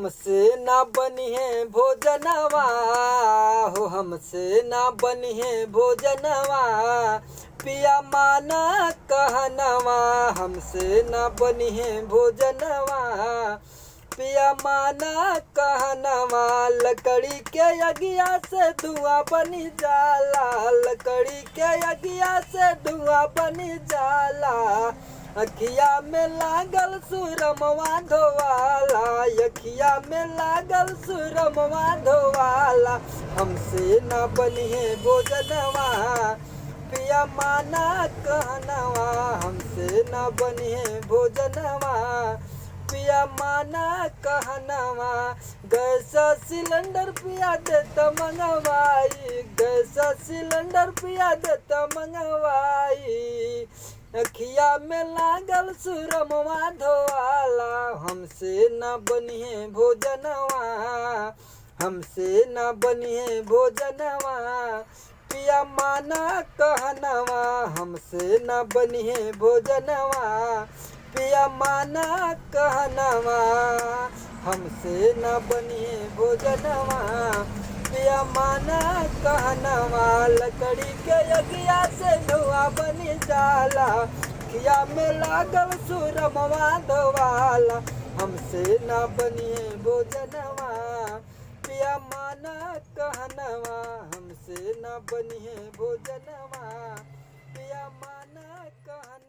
हमसे ना बनिहे भोजनवा हो, हमसे ना बनिहे भोजनवा। पिया माना कहनवा, हमसे ना बनिहे भोजनवा। पिया माना कहनवा, लकड़ी के अगिया से धुआं बनी जाला, लकड़ी के अगिया से धुआं बनी जाला। अखिया में लागल सुरमवा धोवाला, अखिया में लागल सुरमवा धोवाला। हमसे ना बनिहे भोजनवा, पिया माना कहनवा। हमसे ना बनिहे भोजनवा, पिया माना कहनवा। गैस सिलेंडर पिया देता मंगवाई, गैस सिलेंडर पिया देता मंगवाई। अखिया में लागल सुरमवा धोवाला, हमसे ना बनिहे भोजनवा। हमसे ना बनिहे भोजनवा, पिया माना कहनवा। हमसे ना बनिहे भोजनवा, पिया माना कहनवा। हमसे ना बनिहे भोजनवा, पिया माना कहनवा। लकड़ी के अगिया से धुआं बनी जाला, अखिया में लागल सुरमवा धोवाला। हमसे ना बनिहे भोजनवा, पिया माना कहनवा। हमसे ना बनिहे भोजनवा, पिया माना कहनवा।